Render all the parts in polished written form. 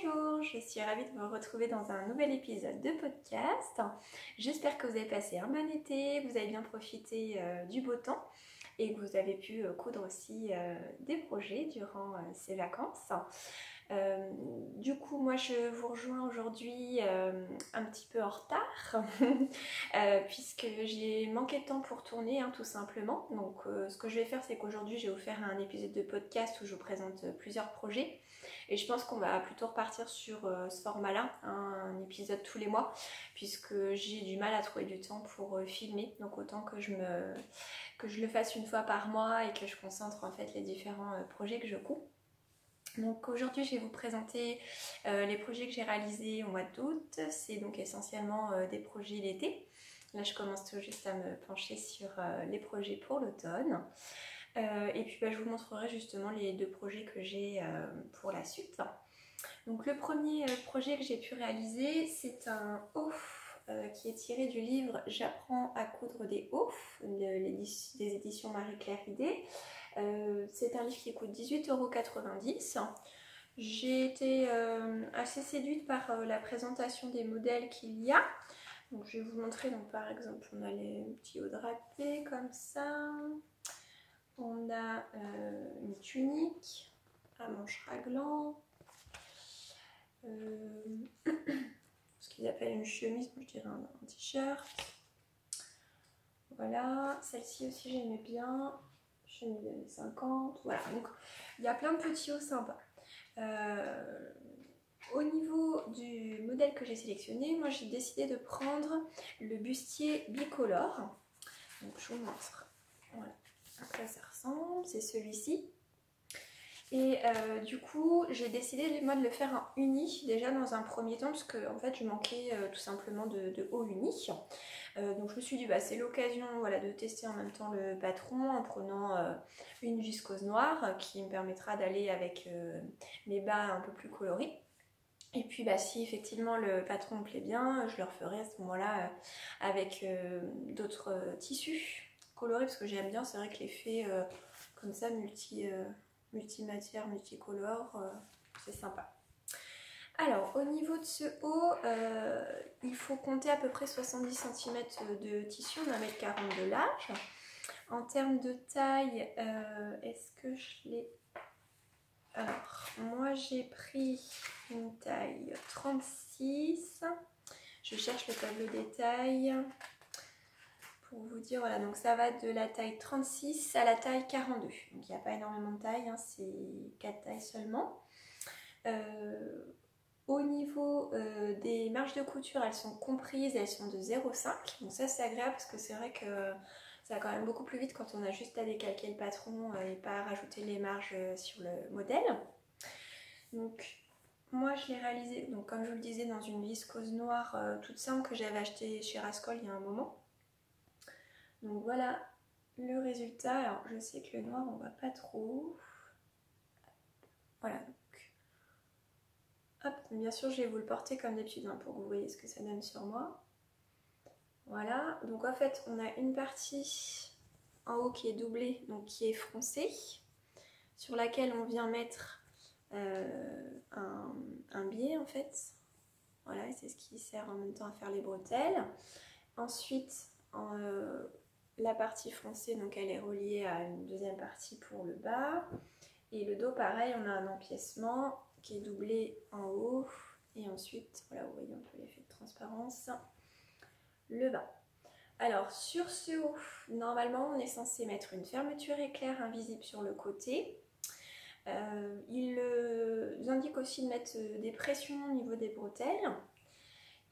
Bonjour, je suis ravie de vous retrouver dans un nouvel épisode de podcast. J'espère que vous avez passé un bon été, que vous avez bien profité du beau temps et que vous avez pu coudre aussi des projets durant ces vacances. Du coup, moi je vous rejoins aujourd'hui un petit peu en retard puisque j'ai manqué de temps pour tourner tout simplement. Donc ce que je vais faire, c'est qu'aujourd'hui je vais vous faire un épisode de podcast où je vous présente plusieurs projets. Et je pense qu'on va plutôt repartir sur ce format-là, un épisode tous les mois, puisque j'ai du mal à trouver du temps pour filmer. Donc autant que je le fasse une fois par mois et que je concentre en fait les différents projets que je couds. Donc aujourd'hui je vais vous présenter les projets que j'ai réalisés au mois d'août. C'est donc essentiellement des projets l'été. Là je commence tout juste à me pencher sur les projets pour l'automne. Et puis je vous montrerai justement les deux projets que j'ai pour la suite. Donc le premier projet que j'ai pu réaliser, c'est un haut qui est tiré du livre J'apprends à coudre des hauts des éditions Marie-Claire Idé. C'est un livre qui coûte 18,90 €. J'ai été assez séduite par la présentation des modèles qu'il y a. Donc je vais vous montrer, donc par exemple on a les petits hauts drapés comme ça. On a une tunique à manches raglant, ce qu'ils appellent une chemise, moi je dirais un t-shirt. Voilà, celle-ci aussi j'aimais bien, chemise des années 50. Voilà, donc il y a plein de petits hauts sympas. Au niveau du modèle que j'ai sélectionné, moi j'ai décidé de prendre le bustier bicolore. Donc je vous montre. Voilà. À quoi ça ressemble, c'est celui-ci. Et du coup j'ai décidé moi de le faire en uni déjà dans un premier temps parce que en fait je manquais tout simplement de haut uni. Donc je me suis dit c'est l'occasion de tester en même temps le patron en prenant une viscose noire qui me permettra d'aller avec mes bas un peu plus colorés. Et puis si effectivement le patron me plaît bien, je le referai à ce moment-là avec d'autres tissus colorés parce que j'aime bien, c'est vrai que l'effet comme ça multimatière, multicolore, c'est sympa. Alors au niveau de ce haut, il faut compter à peu près 70 cm de tissu, on a 1,40 m de large. En termes de taille, est-ce que je l'ai... Alors, moi j'ai pris une taille 36. Je cherche le tableau des tailles pour vous dire, voilà, donc ça va de la taille 36 à la taille 42. Donc il n'y a pas énormément de taille, c'est 4 tailles seulement. Au niveau des marges de couture, elles sont comprises, elles sont de 0,5. Donc ça c'est agréable parce que c'est vrai que ça va quand même beaucoup plus vite quand on a juste à décalquer le patron et pas à rajouter les marges sur le modèle. Donc moi je l'ai réalisé, donc comme je vous le disais, dans une viscose noire toute simple que j'avais acheté chez Rascol il y a un moment. Donc voilà le résultat. Alors je sais que le noir on voit pas trop. Voilà. Hop, bien sûr je vais vous le porter comme d'habitude pour que vous voyez ce que ça donne sur moi. Voilà, donc en fait on a une partie en haut qui est doublée, donc qui est froncée, sur laquelle on vient mettre un biais en fait. Voilà, c'est ce qui sert en même temps à faire les bretelles. Ensuite, la partie froncée, donc elle est reliée à une deuxième partie pour le bas. Et le dos, pareil, on a un empiècement qui est doublé en haut. Et ensuite, voilà, vous voyez un peu l'effet de transparence. Le bas. Alors, sur ce haut, normalement, on est censé mettre une fermeture éclair invisible sur le côté. Ils indiquent aussi de mettre des pressions au niveau des bretelles.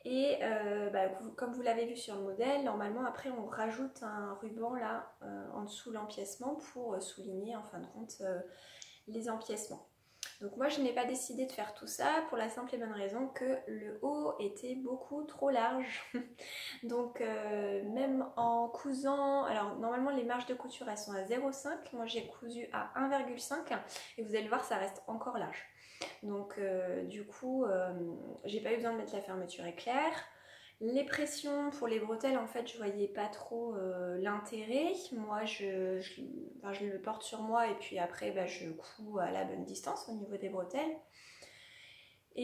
Et comme vous l'avez vu sur le modèle, normalement après on rajoute un ruban là en dessous l'empiècement pour souligner en fin de compte les empiècements. Donc moi je n'ai pas décidé de faire tout ça pour la simple et bonne raison que le haut était beaucoup trop large. Donc même en cousant, alors normalement les marges de couture elles sont à 0,5, moi j'ai cousu à 1,5 et vous allez voir ça reste encore large. Donc du coup j'ai pas eu besoin de mettre la fermeture éclair. Les pressions pour les bretelles, en fait je voyais pas trop l'intérêt. Moi je le porte sur moi et puis après je couds à la bonne distance au niveau des bretelles.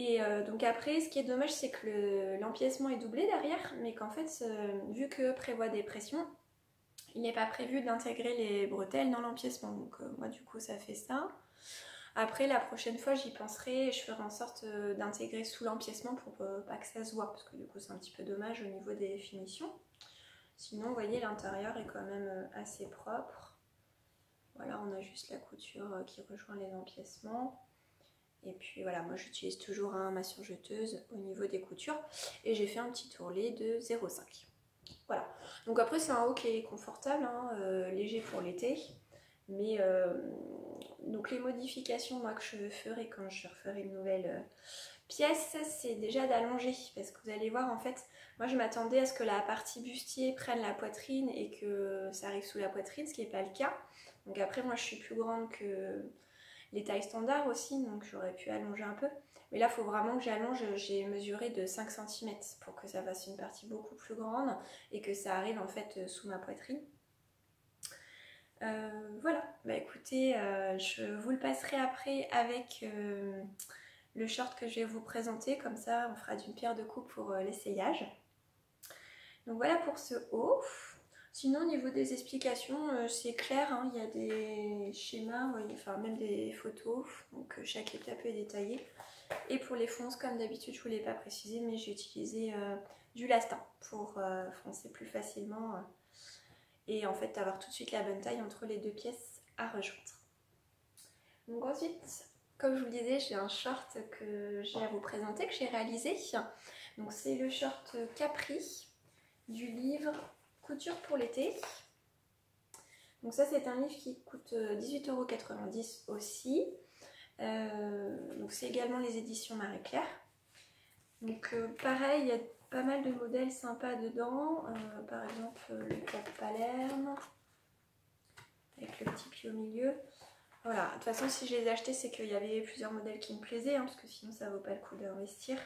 Et donc après, ce qui est dommage, c'est que l'empiècement est doublé derrière, mais qu'en fait, vu que prévoit des pressions, il n'est pas prévu d'intégrer les bretelles dans l'empiècement. Donc moi, du coup, ça fait ça. Après, la prochaine fois, j'y penserai et je ferai en sorte d'intégrer sous l'empiècement pour pas que ça se voit, parce que du coup, c'est un petit peu dommage au niveau des finitions. Sinon, vous voyez, l'intérieur est quand même assez propre. Voilà, on a juste la couture qui rejoint les empiècements. Et puis voilà, moi j'utilise toujours ma surjeteuse au niveau des coutures. Et j'ai fait un petit ourlet de 0,5. Voilà. Donc après, c'est un haut qui est confortable, hein, léger pour l'été. Mais donc les modifications moi, que je ferai quand je referai une nouvelle pièce, c'est déjà d'allonger. Parce que vous allez voir, en fait, moi je m'attendais à ce que la partie bustier prenne la poitrine et que ça arrive sous la poitrine, ce qui n'est pas le cas. Donc après, moi je suis plus grande que les tailles standards aussi, donc j'aurais pu allonger un peu. Mais là, il faut vraiment que j'allonge. J'ai mesuré de 5 cm pour que ça fasse une partie beaucoup plus grande et que ça arrive en fait sous ma poitrine. Voilà, bah écoutez, je vous le passerai après avec le short que je vais vous présenter, comme ça on fera d'une pierre deux coups pour l'essayage. Donc voilà pour ce haut. Sinon au niveau des explications, c'est clair, hein, il y a des schémas, voyez, enfin même des photos, donc chaque étape est détaillée. Et pour les fonces, comme d'habitude, je ne vous l'ai pas précisé, mais j'ai utilisé du lastin pour foncer plus facilement et en fait avoir tout de suite la bonne taille entre les deux pièces à rejoindre. Donc ensuite, comme je vous le disais, j'ai un short que j'ai à vous présenter, que j'ai réalisé. Donc c'est le short Capri du livre Couture pour l'été. Donc ça c'est un livre qui coûte 18,90 € aussi. Donc c'est également les éditions Marie-Claire. Donc pareil, il y a pas mal de modèles sympas dedans. Par exemple le cap Palerme avec le petit pli au milieu. Voilà, de toute façon si je les ai achetés c'est qu'il y avait plusieurs modèles qui me plaisaient, hein, parce que sinon ça vaut pas le coup d'investir.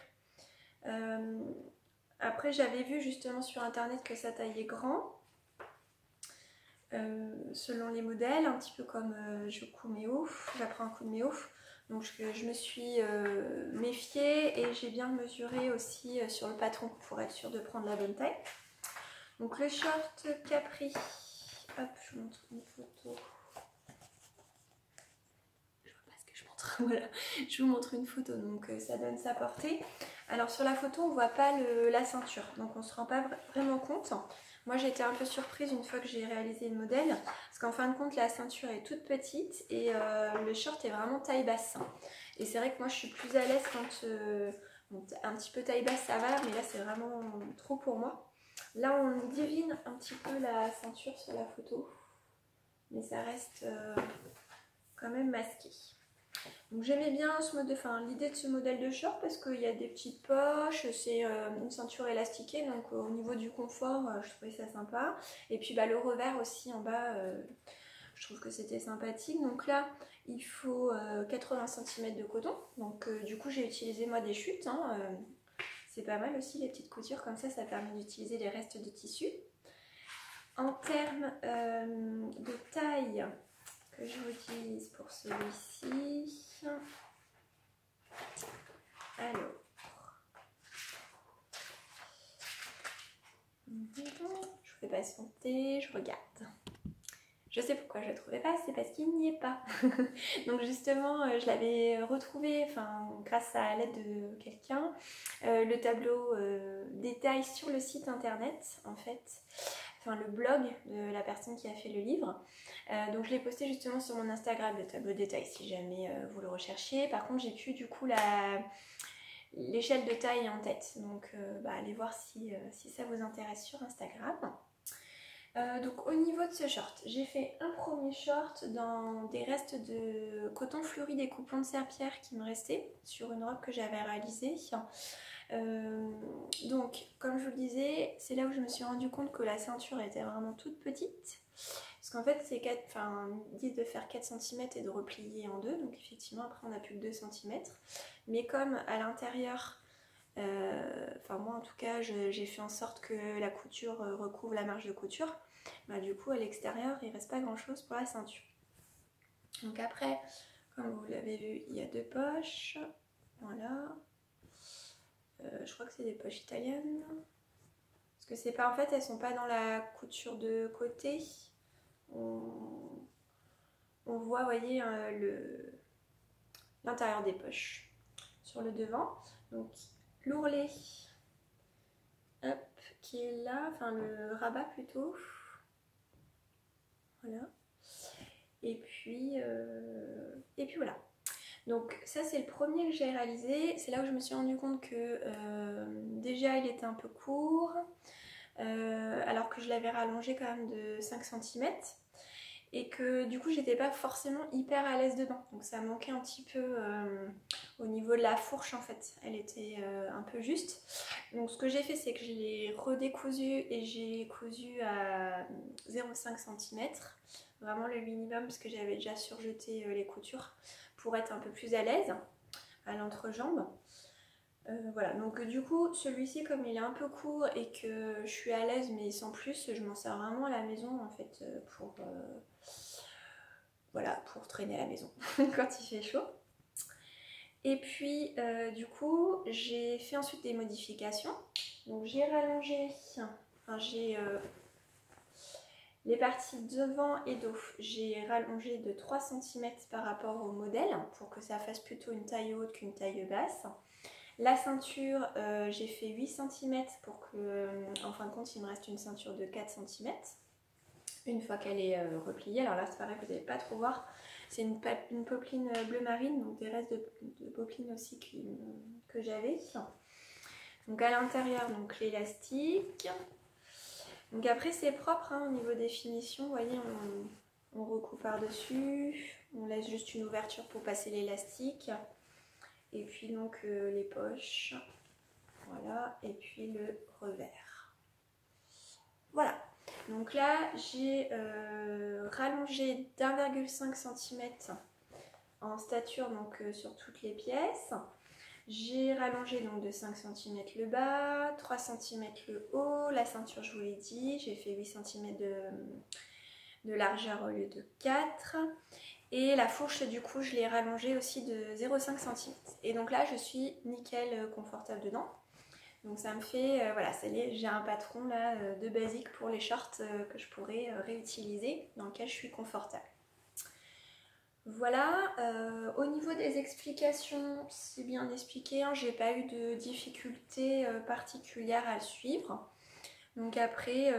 Après j'avais vu justement sur internet que ça taillait grand. Selon les modèles, un petit peu comme j'apprends un coup de méouf. Donc je me suis méfiée et j'ai bien mesuré aussi sur le patron pour être sûre de prendre la bonne taille. Donc le short Capri, hop, je vous montre une photo. Je vois pas ce que je montre, voilà, je vous montre une photo, donc ça donne sa portée. Alors sur la photo on voit pas la ceinture, donc on se rend pas vraiment compte. Moi j'ai été un peu surprise une fois que j'ai réalisé le modèle, parce qu'en fin de compte la ceinture est toute petite et le short est vraiment taille basse. Et c'est vrai que moi je suis plus à l'aise quand un petit peu taille basse ça va, mais là c'est vraiment trop pour moi. Là on divine un petit peu la ceinture sur la photo, mais ça reste quand même masqué. Donc j'aimais bien l'idée de ce modèle de short parce qu'il y a des petites poches, c'est une ceinture élastiquée, donc au niveau du confort, je trouvais ça sympa. Et puis le revers aussi en bas, je trouve que c'était sympathique. Donc là, il faut 80 cm de coton, donc du coup j'ai utilisé moi des chutes. Hein, c'est pas mal aussi les petites coutures, comme ça permet d'utiliser les restes de tissu. En termes de taille, que je vous dise pour celui-ci. Alors, je vous fais patienter, je regarde. Je sais pourquoi je ne le trouvais pas, c'est parce qu'il n'y est pas. Donc justement, je l'avais retrouvé grâce à l'aide de quelqu'un. Le tableau détaille sur le site internet, en fait. Le blog de la personne qui a fait le livre. Donc je l'ai posté justement sur mon Instagram, le tableau détail, si jamais vous le recherchiez. Par contre, j'ai plus du coup l'échelle de taille en tête. Donc allez voir si ça vous intéresse sur Instagram. Donc au niveau de ce short, j'ai fait un premier short dans des restes de coton fleuri des coupons de serpillère qui me restaient sur une robe que j'avais réalisée. Donc comme je vous le disais, c'est là où je me suis rendu compte que la ceinture était vraiment toute petite, parce qu'en fait c'est ils disent de faire 4 cm et de replier en deux, donc effectivement après on n'a plus que 2 cm, mais comme à l'intérieur, moi en tout cas j'ai fait en sorte que la couture recouvre la marge de couture, du coup à l'extérieur il reste pas grand chose pour la ceinture. Donc après, comme vous l'avez vu, il y a deux poches, voilà. je crois que c'est des poches italiennes. Parce que c'est pas, en fait, elles sont pas dans la couture de côté. On voit, vous voyez, l'intérieur des poches sur le devant. Donc l'ourlet, hop, qui est là, enfin le rabat plutôt. Voilà. Et puis voilà. Donc ça c'est le premier que j'ai réalisé. C'est là où je me suis rendu compte que déjà il était un peu court. Alors que je l'avais rallongé quand même de 5 cm. Et que du coup j'étais pas forcément hyper à l'aise dedans. Donc ça manquait un petit peu au niveau de la fourche en fait. Elle était un peu juste. Donc ce que j'ai fait c'est que je l'ai redécousu et j'ai cousu à 0,5 cm. Vraiment le minimum parce que j'avais déjà surjeté les coutures pour être un peu plus à l'aise à l'entrejambe. Voilà, donc du coup celui-ci comme il est un peu court et que je suis à l'aise mais sans plus, je m'en sers vraiment à la maison en fait voilà, pour traîner à la maison quand il fait chaud. Et puis du coup j'ai fait ensuite des modifications. Donc j'ai rallongé, enfin j'ai les parties devant et dos, j'ai rallongé de 3 cm par rapport au modèle pour que ça fasse plutôt une taille haute qu'une taille basse. La ceinture, j'ai fait 8 cm pour que, en fin de compte, il me reste une ceinture de 4 cm. Une fois qu'elle est repliée, alors là c'est pareil, vous n'allez pas trop voir, c'est une popeline bleu marine, donc des restes de popeline aussi que j'avais. Donc à l'intérieur, donc l'élastique. Donc après c'est propre hein, au niveau des finitions, vous voyez, on recoupe par-dessus, on laisse juste une ouverture pour passer l'élastique. Et puis donc les poches, voilà, et puis le revers. Voilà, donc là j'ai rallongé d'1,5 cm en stature donc sur toutes les pièces. J'ai rallongé donc de 5 cm le bas, 3 cm le haut, la ceinture je vous l'ai dit, j'ai fait 8 cm de largeur au lieu de 4. Et la fourche du coup je l'ai rallongée aussi de 0,5 cm. Et donc là je suis nickel confortable dedans. Donc ça me fait, voilà, ça y est, j'ai un patron là de basique pour les shorts que je pourrais réutiliser, dans lequel je suis confortable. Voilà, au niveau des explications, c'est bien expliqué, hein, j'ai pas eu de difficultés particulières à le suivre. Donc après,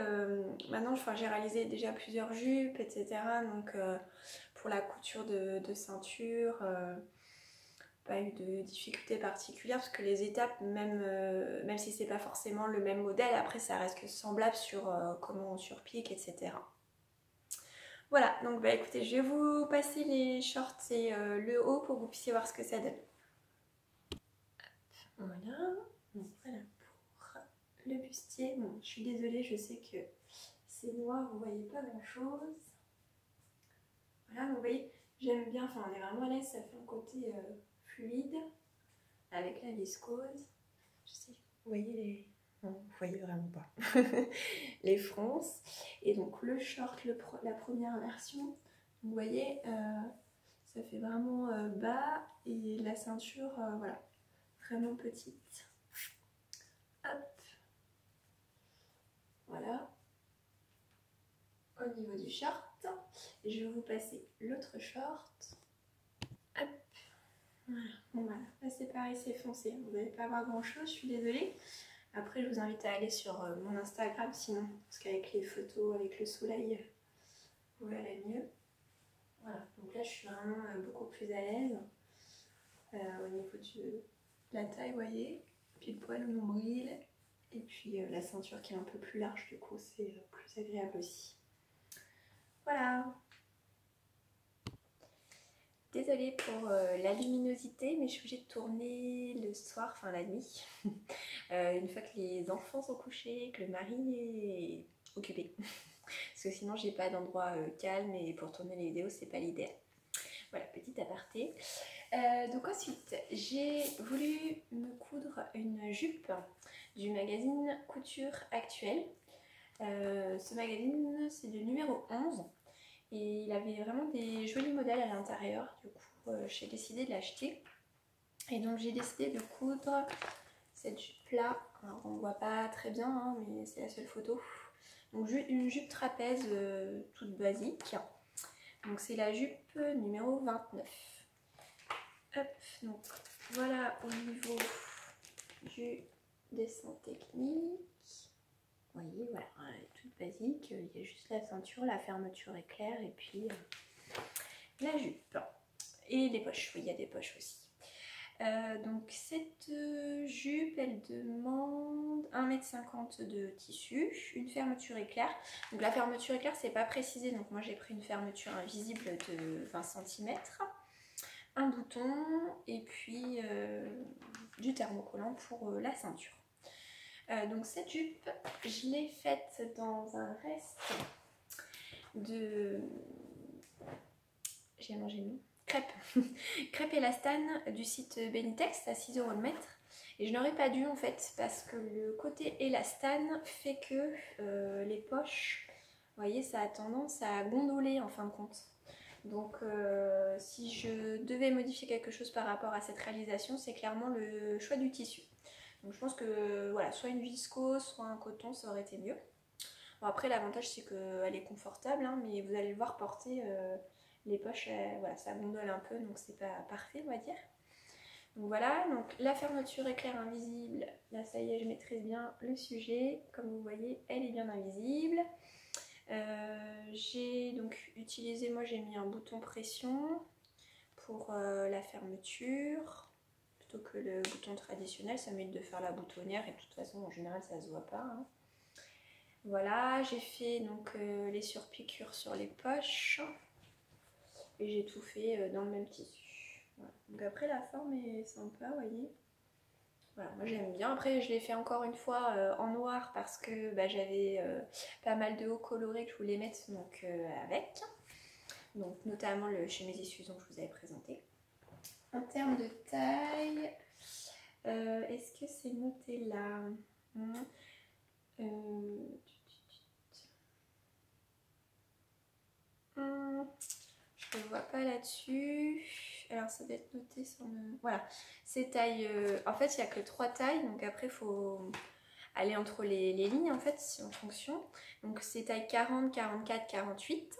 maintenant j'ai réalisé déjà plusieurs jupes, etc. Donc pour la couture de ceinture, pas eu de difficultés particulières parce que les étapes, même si c'est pas forcément le même modèle, après ça reste que semblable sur comment on surpique, etc. Voilà, donc bah écoutez, je vais vous passer les shorts et le haut pour que vous puissiez voir ce que ça donne. Voilà, donc voilà pour le bustier. Bon, je suis désolée, je sais que c'est noir, vous voyez pas grand chose. Voilà, vous voyez, j'aime bien, enfin on est vraiment à l'aise, ça fait un côté fluide avec la viscose. Je sais, vous voyez les... Non, vous voyez vraiment pas. Les fronces. Et donc le short, la première version, vous voyez, ça fait vraiment bas et la ceinture, voilà, vraiment petite. Hop. Voilà. Au niveau du short, je vais vous passer l'autre short. Hop. Voilà. Bon voilà, là c'est pareil, c'est foncé. Vous n'allez pas voir grand chose, je suis désolée. Après, je vous invite à aller sur mon Instagram sinon, parce qu'avec les photos, avec le soleil, vous verrez mieux. Voilà, donc là je suis vraiment beaucoup plus à l'aise au niveau de la taille, vous voyez, puis le poil au nombril, et puis la ceinture qui est un peu plus large, du coup c'est plus agréable aussi. Voilà. Désolée pour la luminosité, mais je suis obligée de tourner le soir, enfin la nuit, une fois que les enfants sont couchés, que le mari est occupé. Parce que sinon j'ai pas d'endroit calme et pour tourner les vidéos c'est pas l'idéal. Voilà, petit aparté. Donc ensuite j'ai voulu me coudre une jupe du magazine Couture Actuelle. Ce magazine c'est le numéro 11 et il avait vraiment des jolis modèles à l'intérieur. Du coup j'ai décidé de l'acheter et donc j'ai décidé de coudre cette jupe là, alors on voit pas très bien hein, mais c'est la seule photo. Donc une jupe trapèze toute basique. Donc c'est la jupe numéro 29. Hop, donc voilà au niveau du dessin technique. Vous voyez, voilà, elle est toute basique. Il y a juste la ceinture, la fermeture éclair et puis la jupe. Et les poches, oui, il y a des poches aussi. Donc cette jupe, elle demande 1,50 m de tissu, une fermeture éclair. Donc la fermeture éclair, c'est pas précisé, donc moi j'ai pris une fermeture invisible de 20 cm, un bouton et puis du thermocollant pour la ceinture. Donc cette jupe, je l'ai faite dans un reste de... J'ai mangé nous. Crêpes. Crêpes élastane du site Benitex à 6 € le mètre. Et je n'aurais pas dû en fait parce que le côté élastane fait que les poches, vous voyez, ça a tendance à gondoler en fin de compte. Donc si je devais modifier quelque chose par rapport à cette réalisation, c'est clairement le choix du tissu. Donc je pense que voilà, soit une viscose, soit un coton, ça aurait été mieux. Bon, après l'avantage c'est qu'elle est confortable, hein, mais vous allez le voir porter... les poches, voilà, ça gondole un peu, donc c'est pas parfait, on va dire. Donc voilà, donc la fermeture éclair invisible, là ça y est, je maîtrise bien le sujet. Comme vous voyez, elle est bien invisible. J'ai donc utilisé, moi j'ai mis un bouton pression pour la fermeture, plutôt que le bouton traditionnel, ça m'aide de faire la boutonnière et de toute façon en général ça se voit pas. Hein. Voilà, j'ai fait donc les surpiqûres sur les poches. Et j'ai tout fait dans le même tissu. Voilà. Donc après la forme est sympa, vous voyez. Voilà, moi j'aime bien. Après je l'ai fait encore une fois en noir parce que bah, j'avais pas mal de hauts colorés que je voulais mettre donc, avec. Donc notamment le chemisier Suzon que je vous avais présenté. En termes de taille, est-ce que c'est noté là? Je ne le vois pas là-dessus. Alors ça doit être noté sur le... Voilà, c'est taille... En fait, il n'y a que 3 tailles. Donc après, il faut aller entre les lignes en fait, en fonction. Donc c'est taille 40, 44, 48.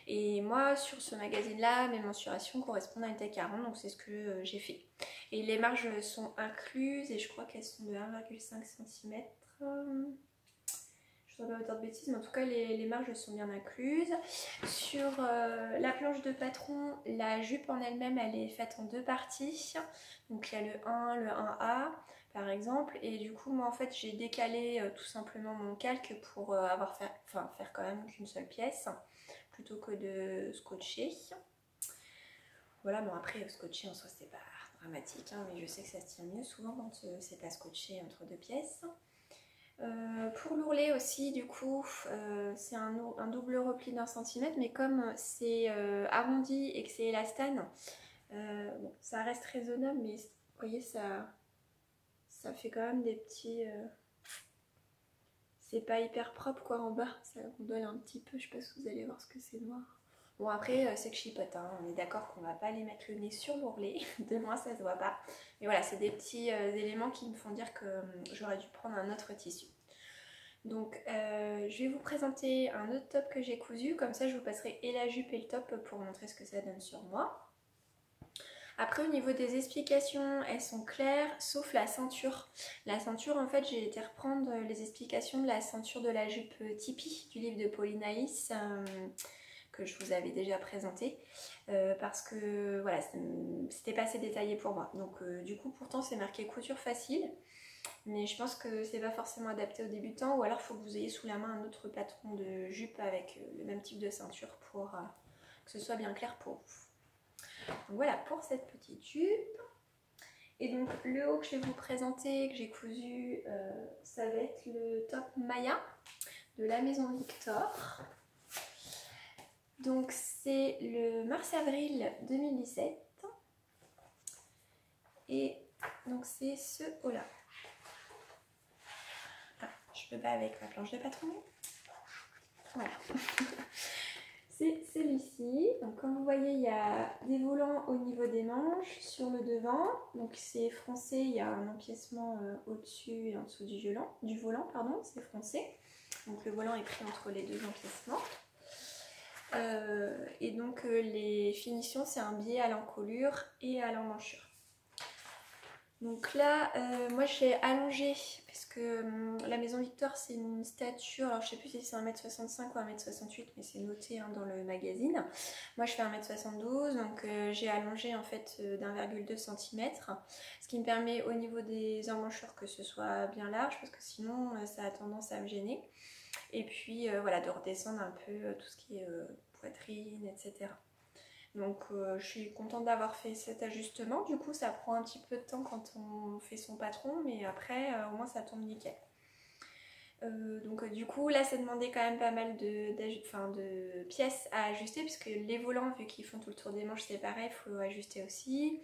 Et moi, sur ce magazine-là, mes mensurations correspondent à une taille 40. Donc c'est ce que j'ai fait. Et les marges sont incluses. Et je crois qu'elles sont de 1,5 cm. Je ne sais pas autant de bêtises, mais en tout cas les marges sont bien incluses. Sur la planche de patron, la jupe en elle-même, elle est faite en 2 parties. Donc il y a le 1, le 1A par exemple. Et du coup, moi en fait, j'ai décalé tout simplement mon calque pour faire quand même qu'une seule pièce, plutôt que de scotcher. Voilà, bon après, scotcher en soi, c'est pas dramatique, hein, mais je sais que ça se tient mieux souvent quand c'est à scotcher entre 2 pièces. Pour l'ourlet aussi, du coup, c'est un double repli d'1 cm, mais comme c'est arrondi et que c'est élastane, bon, ça reste raisonnable, mais vous voyez, ça fait quand même des petits... c'est pas hyper propre quoi en bas, ça gondole un petit peu, je sais pas si vous allez voir ce que c'est noir. Bon après, c'est que je chipote, hein. On est d'accord qu'on va pas aller mettre le nez sur l'ourlet, de loin ça se voit pas. Mais voilà, c'est des petits éléments qui me font dire que j'aurais dû prendre un autre tissu. Donc je vais vous présenter un autre top que j'ai cousu, comme ça je vous passerai et la jupe et le top pour vous montrer ce que ça donne sur moi. Après au niveau des explications, elles sont claires, sauf la ceinture. La ceinture en fait j'ai été reprendre les explications de la ceinture de la jupe Tipeee du livre de Pauline Alice que je vous avais déjà présenté parce que voilà, c'était pas assez détaillé pour moi. Donc du coup pourtant c'est marqué couture facile. Mais je pense que c'est pas forcément adapté aux débutants, ou alors il faut que vous ayez sous la main un autre patron de jupe avec le même type de ceinture pour que ce soit bien clair pour vous. Donc voilà pour cette petite jupe. Et donc le haut que je vais vous présenter, que j'ai cousu, ça va être le top Maya de la maison Victor. Donc c'est le mars-avril 2017. Et donc c'est ce haut-là. Je peux pas avec ma planche de patron. Voilà. c'est celui-ci. Donc comme vous voyez, il y a des volants au niveau des manches sur le devant. Donc c'est froncé, il y a un empiècement au-dessus et en dessous du volant, pardon, c'est froncé. Donc le volant est pris entre les deux empiècements. Et donc les finitions, c'est un biais à l'encolure et à l'emmanchure. Donc là, moi j'ai allongé, parce que la Maison Victor c'est une stature, alors je sais plus si c'est 1m65 ou 1m68, mais c'est noté hein, dans le magazine. Moi je fais 1m72, donc j'ai allongé en fait d'1,2 cm, ce qui me permet au niveau des emmanchures que ce soit bien large, parce que sinon ça a tendance à me gêner. Et puis voilà, de redescendre un peu tout ce qui est poitrine, etc. Donc je suis contente d'avoir fait cet ajustement. Du coup ça prend un petit peu de temps quand on fait son patron, mais après au moins ça tombe nickel. Donc du coup là ça demandait quand même pas mal de pièces à ajuster, puisque les volants vu qu'ils font tout le tour des manches c'est pareil, il faut ajuster aussi.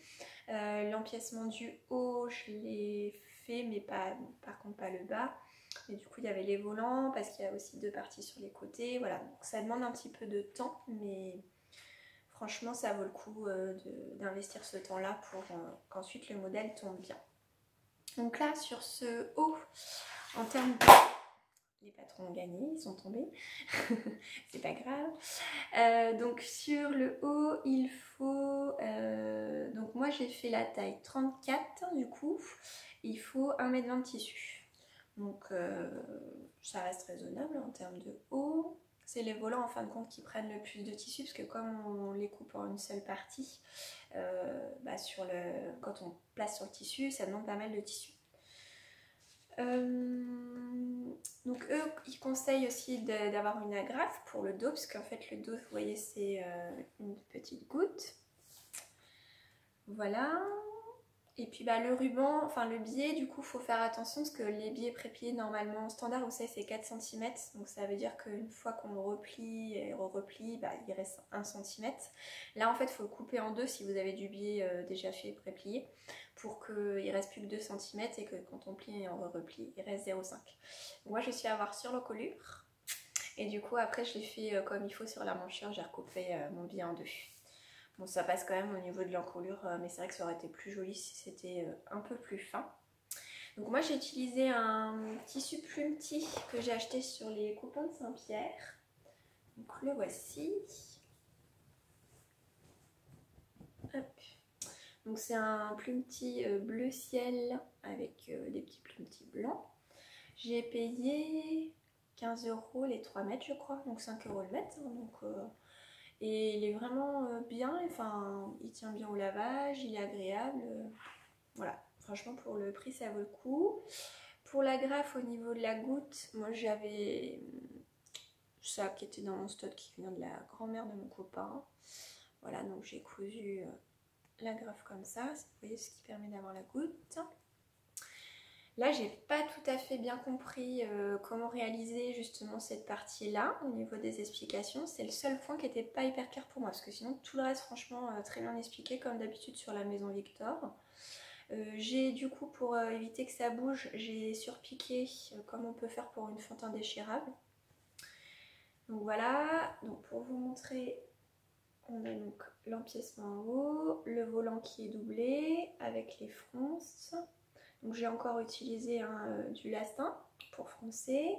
L'empiècement du haut je l'ai fait, mais pas, par contre pas le bas. Et du coup il y avait les volants parce qu'il y a aussi deux parties sur les côtés. Voilà, donc ça demande un petit peu de temps, mais franchement ça vaut le coup d'investir ce temps là pour qu'ensuite le modèle tombe bien. Donc là sur ce haut, en termes de... Les patrons ont gagné, ils sont tombés, c'est pas grave. Donc sur le haut il faut, donc moi j'ai fait la taille 34, du coup il faut 1,20 m de tissu. Donc ça reste raisonnable en termes de haut. C'est les volants en fin de compte qui prennent le plus de tissu, parce que comme on les coupe en une seule partie, quand on place sur le tissu, ça demande pas mal de tissu. Donc eux, ils conseillent aussi d'avoir une agrafe pour le dos, parce qu'en fait le dos, vous voyez, c'est une petite goutte. Voilà. Et puis le ruban, enfin le biais, du coup, faut faire attention, parce que les biais prépliés, normalement, standard, vous savez, c'est 4 cm. Donc ça veut dire qu'une fois qu'on le replie et replie, il reste 1 cm. Là, en fait, il faut le couper en deux si vous avez du biais déjà fait préplié, pour qu'il ne reste plus que 2 cm et que quand on plie et on replie, il reste 0,5. Moi, je suis à avoir sur l'encolure. Et du coup, après, je l'ai fait comme il faut sur la manchure, j'ai recoupé mon biais en deux. Bon, ça passe quand même au niveau de l'encolure, mais c'est vrai que ça aurait été plus joli si c'était un peu plus fin. Donc moi j'ai utilisé un tissu plume petit que j'ai acheté sur les coupons de Saint-Pierre. Donc le voici. Hop. Donc c'est un plume petit bleu ciel avec des petits plumes petits blancs. J'ai payé 15 € les 3 mètres je crois, donc 5 € le mètre. Hein, donc, et il est vraiment bien, enfin il tient bien au lavage, il est agréable. Voilà, franchement pour le prix ça vaut le coup. Pour la grafe au niveau de la goutte, moi j'avais ça qui était dans mon stock qui vient de la grand-mère de mon copain. Voilà, donc j'ai cousu la grafe comme ça, vous voyez, ce qui permet d'avoir la goutte. Là, j'ai pas tout à fait bien compris comment réaliser justement cette partie-là au niveau des explications. C'est le seul point qui n'était pas hyper clair pour moi, parce que sinon tout le reste, franchement, très bien expliqué comme d'habitude sur la Maison Victor. J'ai du coup, pour éviter que ça bouge, j'ai surpiqué comme on peut faire pour une fente indéchirable. Donc voilà, donc pour vous montrer, on a donc l'empiècement en haut, le volant qui est doublé avec les fronces. Donc j'ai encore utilisé du lastin pour froncer.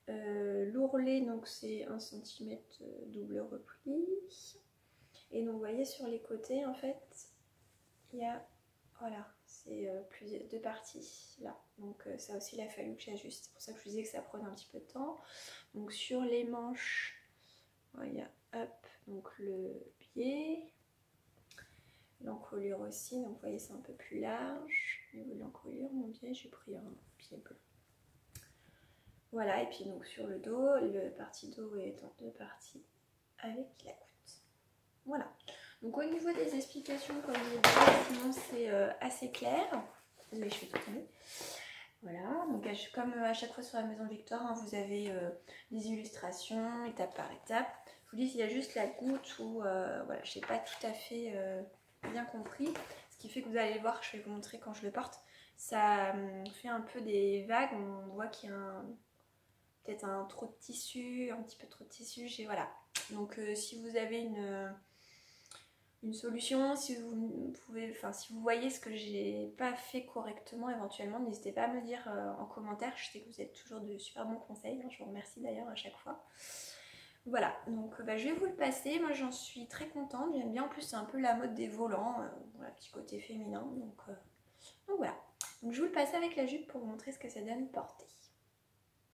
L'ourlet, donc c'est 1 cm double repli. Et donc vous voyez sur les côtés en fait, il y a, voilà, c'est deux parties là. Donc ça aussi il a fallu que j'ajuste. C'est pour ça que je vous disais que ça prenait un petit peu de temps. Donc sur les manches, il y a hop, donc le biais. L'encolure aussi, donc vous voyez c'est un peu plus large. Au niveau de l'encolure, mon biais, j'ai pris un pied blanc. Voilà, et puis donc sur le dos, le partie dos est en deux parties avec la goutte. Voilà. Donc au niveau des explications, comme je l'ai dit, sinon c'est assez clair. Mais je vais tout tourner. Voilà, donc comme à chaque fois sur la Maison Victor, hein, vous avez des illustrations étape par étape. Je vous dis, il y a juste la goutte où voilà, je n'ai pas tout à fait bien compris. Ce qui fait que vous allez voir, je vais vous montrer quand je le porte, ça fait un peu des vagues. On voit qu'il y a peut-être un trop de tissu, un petit peu trop de tissu. Voilà. Donc si vous avez une solution, si vous pouvez, enfin si vous voyez ce que j'ai pas fait correctement éventuellement, n'hésitez pas à me le dire en commentaire. Je sais que vous êtes toujours de super bons conseils, hein, je vous remercie d'ailleurs à chaque fois. Voilà, donc je vais vous le passer, moi j'en suis très contente, j'aime bien, en plus c'est un peu la mode des volants, voilà, petit côté féminin, donc voilà. Donc je vous le passe avec la jupe pour vous montrer ce que ça donne porter.